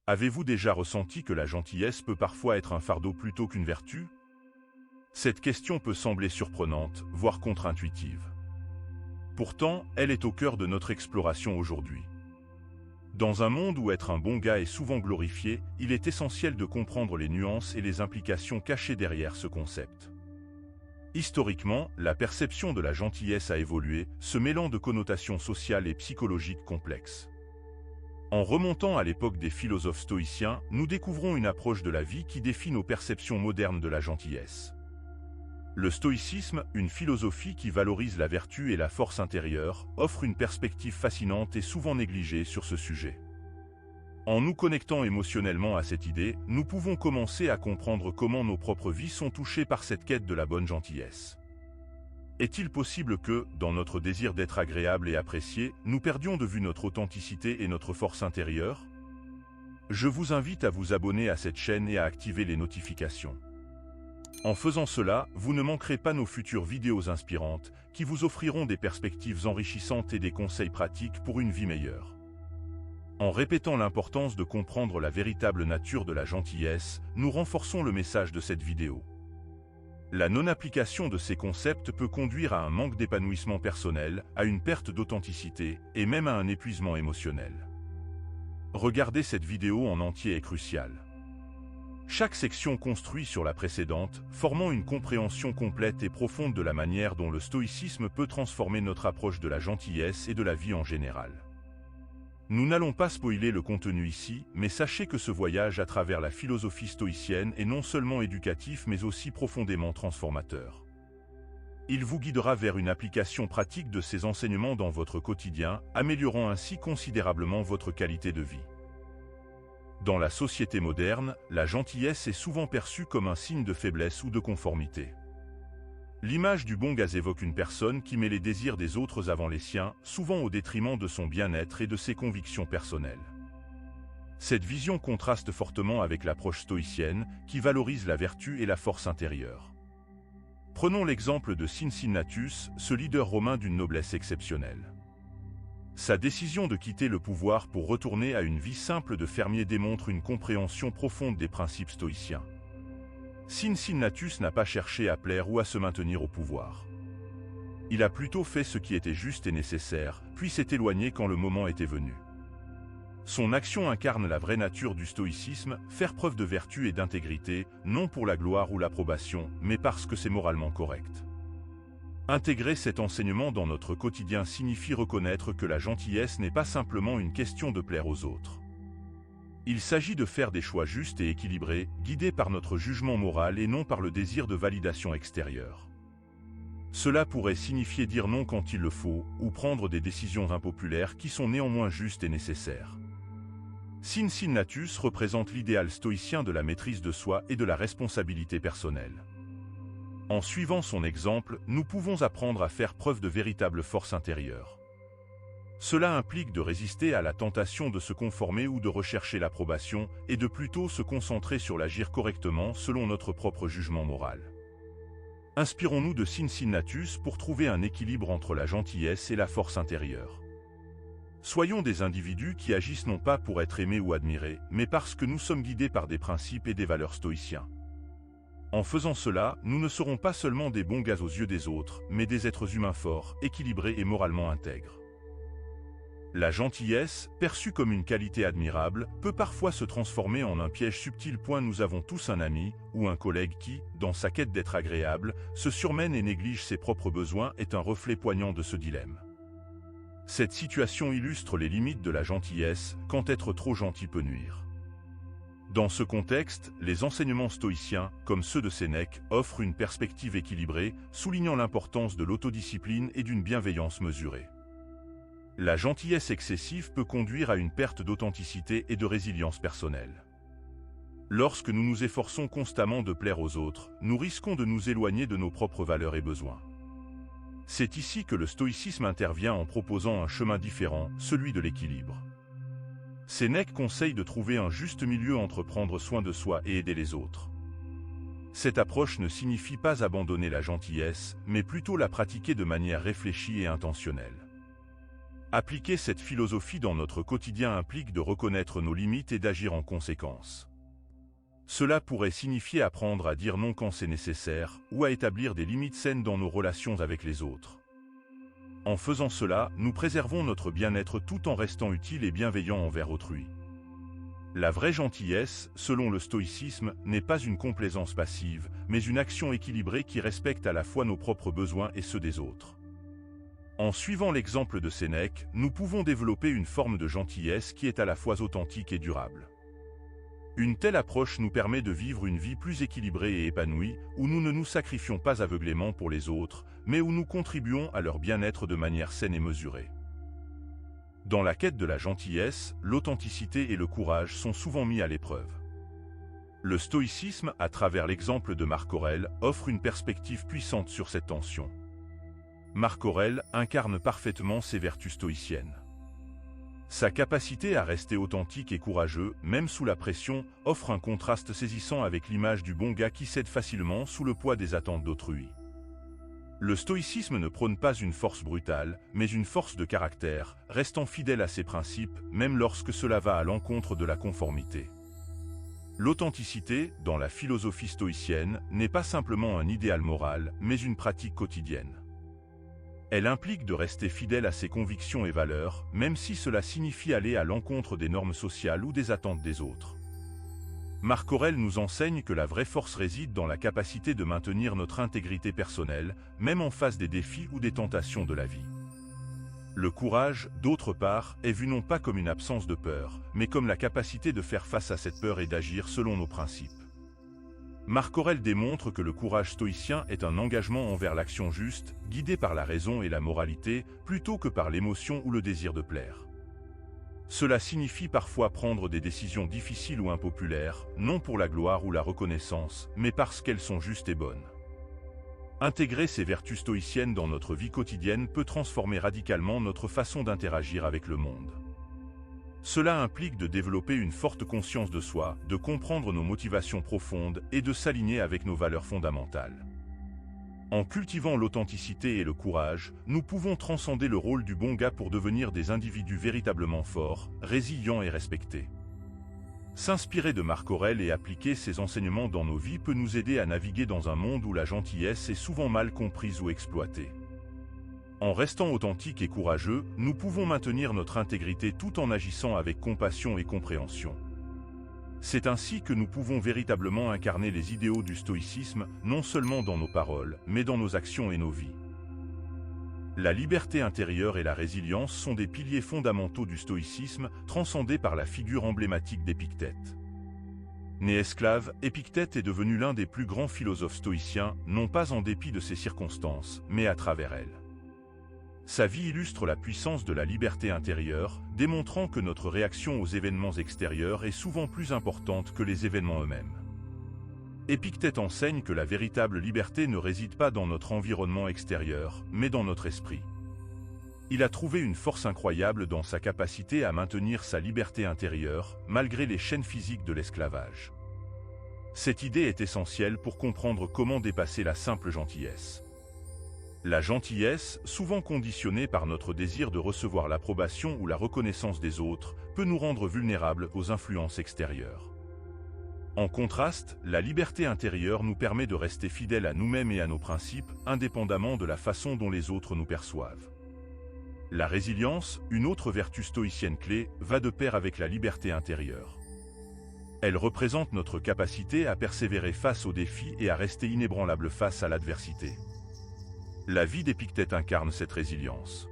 Avez-vous déjà ressenti que la gentillesse peut parfois être un fardeau plutôt qu'une vertu? Cette question peut sembler surprenante, voire contre-intuitive. Pourtant, elle est au cœur de notre exploration aujourd'hui. Dans un monde où être un bon gars est souvent glorifié, il est essentiel de comprendre les nuances et les implications cachées derrière ce concept. Historiquement, la perception de la gentillesse a évolué, se mêlant de connotations sociales et psychologiques complexes. En remontant à l'époque des philosophes stoïciens, nous découvrons une approche de la vie qui défie nos perceptions modernes de la gentillesse. Le stoïcisme, une philosophie qui valorise la vertu et la force intérieure, offre une perspective fascinante et souvent négligée sur ce sujet. En nous connectant émotionnellement à cette idée, nous pouvons commencer à comprendre comment nos propres vies sont touchées par cette quête de la bonne gentillesse. Est-il possible que, dans notre désir d'être agréable et apprécié, nous perdions de vue notre authenticité et notre force intérieure? Je vous invite à vous abonner à cette chaîne et à activer les notifications. En faisant cela, vous ne manquerez pas nos futures vidéos inspirantes, qui vous offriront des perspectives enrichissantes et des conseils pratiques pour une vie meilleure. En répétant l'importance de comprendre la véritable nature de la gentillesse, nous renforçons le message de cette vidéo. La non-application de ces concepts peut conduire à un manque d'épanouissement personnel, à une perte d'authenticité, et même à un épuisement émotionnel. Regarder cette vidéo en entier est crucial. Chaque section construit sur la précédente, formant une compréhension complète et profonde de la manière dont le stoïcisme peut transformer notre approche de la gentillesse et de la vie en général. Nous n'allons pas spoiler le contenu ici, mais sachez que ce voyage à travers la philosophie stoïcienne est non seulement éducatif mais aussi profondément transformateur. Il vous guidera vers une application pratique de ces enseignements dans votre quotidien, améliorant ainsi considérablement votre qualité de vie. Dans la société moderne, la gentillesse est souvent perçue comme un signe de faiblesse ou de conformité. L'image du bon gars évoque une personne qui met les désirs des autres avant les siens, souvent au détriment de son bien-être et de ses convictions personnelles. Cette vision contraste fortement avec l'approche stoïcienne, qui valorise la vertu et la force intérieure. Prenons l'exemple de Cincinnatus, ce leader romain d'une noblesse exceptionnelle. Sa décision de quitter le pouvoir pour retourner à une vie simple de fermier démontre une compréhension profonde des principes stoïciens. Cincinnatus n'a pas cherché à plaire ou à se maintenir au pouvoir. Il a plutôt fait ce qui était juste et nécessaire, puis s'est éloigné quand le moment était venu. Son action incarne la vraie nature du stoïcisme, faire preuve de vertu et d'intégrité, non pour la gloire ou l'approbation, mais parce que c'est moralement correct. Intégrer cet enseignement dans notre quotidien signifie reconnaître que la gentillesse n'est pas simplement une question de plaire aux autres. Il s'agit de faire des choix justes et équilibrés, guidés par notre jugement moral et non par le désir de validation extérieure. Cela pourrait signifier dire non quand il le faut, ou prendre des décisions impopulaires qui sont néanmoins justes et nécessaires. Cincinnatus représente l'idéal stoïcien de la maîtrise de soi et de la responsabilité personnelle. En suivant son exemple, nous pouvons apprendre à faire preuve de véritable force intérieure. Cela implique de résister à la tentation de se conformer ou de rechercher l'approbation, et de plutôt se concentrer sur l'agir correctement selon notre propre jugement moral. Inspirons-nous de Cincinnatus pour trouver un équilibre entre la gentillesse et la force intérieure. Soyons des individus qui agissent non pas pour être aimés ou admirés, mais parce que nous sommes guidés par des principes et des valeurs stoïciens. En faisant cela, nous ne serons pas seulement des bons gars aux yeux des autres, mais des êtres humains forts, équilibrés et moralement intègres. La gentillesse, perçue comme une qualité admirable, peut parfois se transformer en un piège subtil. Nous avons tous un ami, ou un collègue qui, dans sa quête d'être agréable, se surmène et néglige ses propres besoins est un reflet poignant de ce dilemme. Cette situation illustre les limites de la gentillesse, quand être trop gentil peut nuire. Dans ce contexte, les enseignements stoïciens, comme ceux de Sénèque, offrent une perspective équilibrée, soulignant l'importance de l'autodiscipline et d'une bienveillance mesurée. La gentillesse excessive peut conduire à une perte d'authenticité et de résilience personnelle. Lorsque nous nous efforçons constamment de plaire aux autres, nous risquons de nous éloigner de nos propres valeurs et besoins. C'est ici que le stoïcisme intervient en proposant un chemin différent, celui de l'équilibre. Sénèque conseille de trouver un juste milieu entre prendre soin de soi et aider les autres. Cette approche ne signifie pas abandonner la gentillesse, mais plutôt la pratiquer de manière réfléchie et intentionnelle. Appliquer cette philosophie dans notre quotidien implique de reconnaître nos limites et d'agir en conséquence. Cela pourrait signifier apprendre à dire non quand c'est nécessaire, ou à établir des limites saines dans nos relations avec les autres. En faisant cela, nous préservons notre bien-être tout en restant utiles et bienveillants envers autrui. La vraie gentillesse, selon le stoïcisme, n'est pas une complaisance passive, mais une action équilibrée qui respecte à la fois nos propres besoins et ceux des autres. En suivant l'exemple de Sénèque, nous pouvons développer une forme de gentillesse qui est à la fois authentique et durable. Une telle approche nous permet de vivre une vie plus équilibrée et épanouie, où nous ne nous sacrifions pas aveuglément pour les autres, mais où nous contribuons à leur bien-être de manière saine et mesurée. Dans la quête de la gentillesse, l'authenticité et le courage sont souvent mis à l'épreuve. Le stoïcisme, à travers l'exemple de Marc Aurèle, offre une perspective puissante sur cette tension. Marc Aurèle incarne parfaitement ces vertus stoïciennes. Sa capacité à rester authentique et courageux, même sous la pression, offre un contraste saisissant avec l'image du bon gars qui cède facilement sous le poids des attentes d'autrui. Le stoïcisme ne prône pas une force brutale, mais une force de caractère, restant fidèle à ses principes, même lorsque cela va à l'encontre de la conformité. L'authenticité, dans la philosophie stoïcienne, n'est pas simplement un idéal moral, mais une pratique quotidienne. Elle implique de rester fidèle à ses convictions et valeurs, même si cela signifie aller à l'encontre des normes sociales ou des attentes des autres. Marc Aurèle nous enseigne que la vraie force réside dans la capacité de maintenir notre intégrité personnelle, même en face des défis ou des tentations de la vie. Le courage, d'autre part, est vu non pas comme une absence de peur, mais comme la capacité de faire face à cette peur et d'agir selon nos principes. Marc Aurèle démontre que le courage stoïcien est un engagement envers l'action juste, guidé par la raison et la moralité, plutôt que par l'émotion ou le désir de plaire. Cela signifie parfois prendre des décisions difficiles ou impopulaires, non pour la gloire ou la reconnaissance, mais parce qu'elles sont justes et bonnes. Intégrer ces vertus stoïciennes dans notre vie quotidienne peut transformer radicalement notre façon d'interagir avec le monde. Cela implique de développer une forte conscience de soi, de comprendre nos motivations profondes et de s'aligner avec nos valeurs fondamentales. En cultivant l'authenticité et le courage, nous pouvons transcender le rôle du bon gars pour devenir des individus véritablement forts, résilients et respectés. S'inspirer de Marc Aurèle et appliquer ses enseignements dans nos vies peut nous aider à naviguer dans un monde où la gentillesse est souvent mal comprise ou exploitée. En restant authentiques et courageux, nous pouvons maintenir notre intégrité tout en agissant avec compassion et compréhension. C'est ainsi que nous pouvons véritablement incarner les idéaux du stoïcisme, non seulement dans nos paroles, mais dans nos actions et nos vies. La liberté intérieure et la résilience sont des piliers fondamentaux du stoïcisme, transcendés par la figure emblématique d'Épictète. Né esclave, Épictète est devenu l'un des plus grands philosophes stoïciens, non pas en dépit de ses circonstances, mais à travers elles. Sa vie illustre la puissance de la liberté intérieure, démontrant que notre réaction aux événements extérieurs est souvent plus importante que les événements eux-mêmes. Épictète enseigne que la véritable liberté ne réside pas dans notre environnement extérieur, mais dans notre esprit. Il a trouvé une force incroyable dans sa capacité à maintenir sa liberté intérieure, malgré les chaînes physiques de l'esclavage. Cette idée est essentielle pour comprendre comment dépasser la simple gentillesse. La gentillesse, souvent conditionnée par notre désir de recevoir l'approbation ou la reconnaissance des autres, peut nous rendre vulnérables aux influences extérieures. En contraste, la liberté intérieure nous permet de rester fidèles à nous-mêmes et à nos principes, indépendamment de la façon dont les autres nous perçoivent. La résilience, une autre vertu stoïcienne clé, va de pair avec la liberté intérieure. Elle représente notre capacité à persévérer face aux défis et à rester inébranlable face à l'adversité. La vie d'Épictète incarne cette résilience.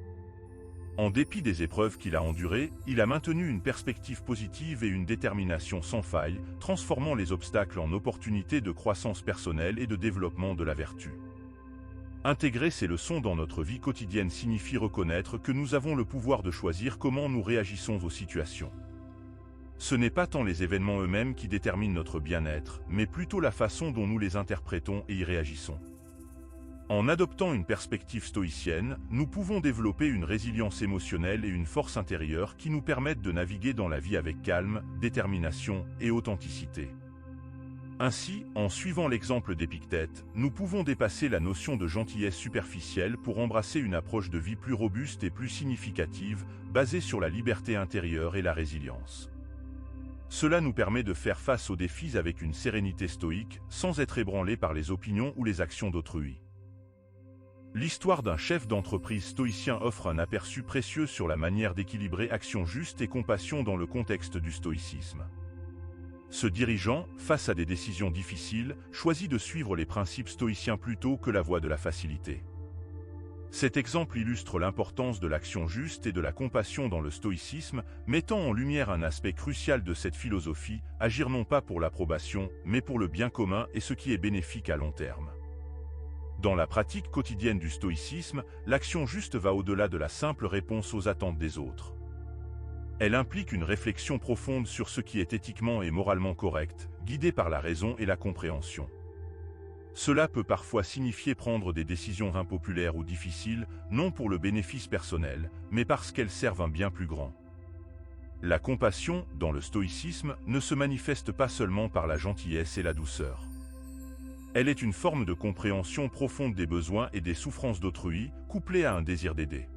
En dépit des épreuves qu'il a endurées, il a maintenu une perspective positive et une détermination sans faille, transformant les obstacles en opportunités de croissance personnelle et de développement de la vertu. Intégrer ces leçons dans notre vie quotidienne signifie reconnaître que nous avons le pouvoir de choisir comment nous réagissons aux situations. Ce n'est pas tant les événements eux-mêmes qui déterminent notre bien-être, mais plutôt la façon dont nous les interprétons et y réagissons. En adoptant une perspective stoïcienne, nous pouvons développer une résilience émotionnelle et une force intérieure qui nous permettent de naviguer dans la vie avec calme, détermination et authenticité. Ainsi, en suivant l'exemple d'Épictète, nous pouvons dépasser la notion de gentillesse superficielle pour embrasser une approche de vie plus robuste et plus significative, basée sur la liberté intérieure et la résilience. Cela nous permet de faire face aux défis avec une sérénité stoïque, sans être ébranlé par les opinions ou les actions d'autrui. L'histoire d'un chef d'entreprise stoïcien offre un aperçu précieux sur la manière d'équilibrer action juste et compassion dans le contexte du stoïcisme. Ce dirigeant, face à des décisions difficiles, choisit de suivre les principes stoïciens plutôt que la voie de la facilité. Cet exemple illustre l'importance de l'action juste et de la compassion dans le stoïcisme, mettant en lumière un aspect crucial de cette philosophie, agir non pas pour l'approbation, mais pour le bien commun et ce qui est bénéfique à long terme. Dans la pratique quotidienne du stoïcisme, l'action juste va au-delà de la simple réponse aux attentes des autres. Elle implique une réflexion profonde sur ce qui est éthiquement et moralement correct, guidée par la raison et la compréhension. Cela peut parfois signifier prendre des décisions impopulaires ou difficiles, non pour le bénéfice personnel, mais parce qu'elles servent un bien plus grand. La compassion, dans le stoïcisme, ne se manifeste pas seulement par la gentillesse et la douceur. Elle est une forme de compréhension profonde des besoins et des souffrances d'autrui, couplée à un désir d'aider.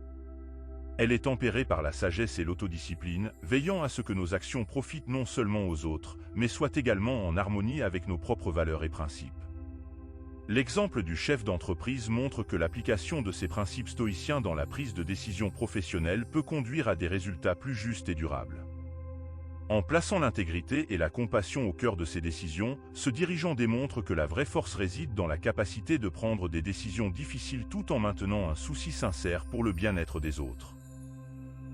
Elle est tempérée par la sagesse et l'autodiscipline, veillant à ce que nos actions profitent non seulement aux autres, mais soient également en harmonie avec nos propres valeurs et principes. L'exemple du chef d'entreprise montre que l'application de ces principes stoïciens dans la prise de décision professionnelle peut conduire à des résultats plus justes et durables. En plaçant l'intégrité et la compassion au cœur de ses décisions, ce dirigeant démontre que la vraie force réside dans la capacité de prendre des décisions difficiles tout en maintenant un souci sincère pour le bien-être des autres.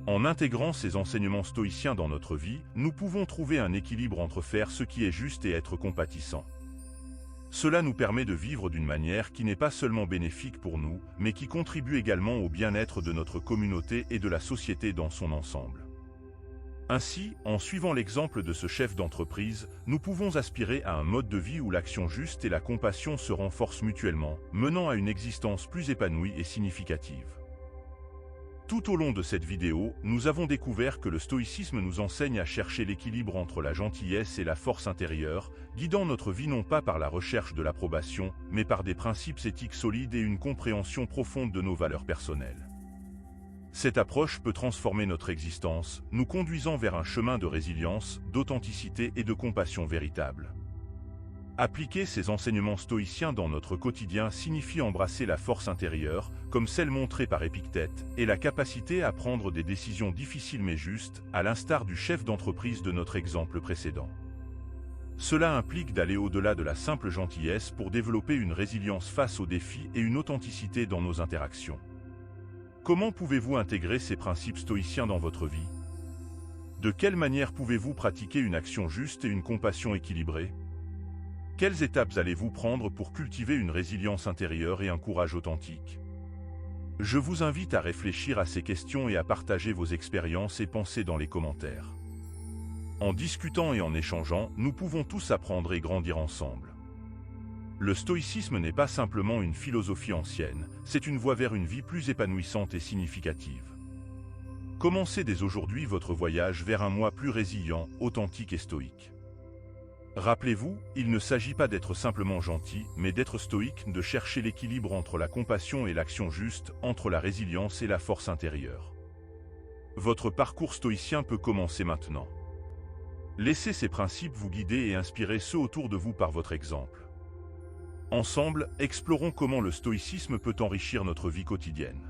En intégrant ces enseignements stoïciens dans notre vie, nous pouvons trouver un équilibre entre faire ce qui est juste et être compatissant. Cela nous permet de vivre d'une manière qui n'est pas seulement bénéfique pour nous, mais qui contribue également au bien-être de notre communauté et de la société dans son ensemble. Ainsi, en suivant l'exemple de ce chef d'entreprise, nous pouvons aspirer à un mode de vie où l'action juste et la compassion se renforcent mutuellement, menant à une existence plus épanouie et significative. Tout au long de cette vidéo, nous avons découvert que le stoïcisme nous enseigne à chercher l'équilibre entre la gentillesse et la force intérieure, guidant notre vie non pas par la recherche de l'approbation, mais par des principes éthiques solides et une compréhension profonde de nos valeurs personnelles. Cette approche peut transformer notre existence, nous conduisant vers un chemin de résilience, d'authenticité et de compassion véritable. Appliquer ces enseignements stoïciens dans notre quotidien signifie embrasser la force intérieure, comme celle montrée par Épictète, et la capacité à prendre des décisions difficiles mais justes, à l'instar du chef d'entreprise de notre exemple précédent. Cela implique d'aller au-delà de la simple gentillesse pour développer une résilience face aux défis et une authenticité dans nos interactions. Comment pouvez-vous intégrer ces principes stoïciens dans votre vie? De quelle manière pouvez-vous pratiquer une action juste et une compassion équilibrée? Quelles étapes allez-vous prendre pour cultiver une résilience intérieure et un courage authentique? Je vous invite à réfléchir à ces questions et à partager vos expériences et pensées dans les commentaires. En discutant et en échangeant, nous pouvons tous apprendre et grandir ensemble. Le stoïcisme n'est pas simplement une philosophie ancienne, c'est une voie vers une vie plus épanouissante et significative. Commencez dès aujourd'hui votre voyage vers un moi plus résilient, authentique et stoïque. Rappelez-vous, il ne s'agit pas d'être simplement gentil, mais d'être stoïque, de chercher l'équilibre entre la compassion et l'action juste, entre la résilience et la force intérieure. Votre parcours stoïcien peut commencer maintenant. Laissez ces principes vous guider et inspirer ceux autour de vous par votre exemple. Ensemble, explorons comment le stoïcisme peut enrichir notre vie quotidienne.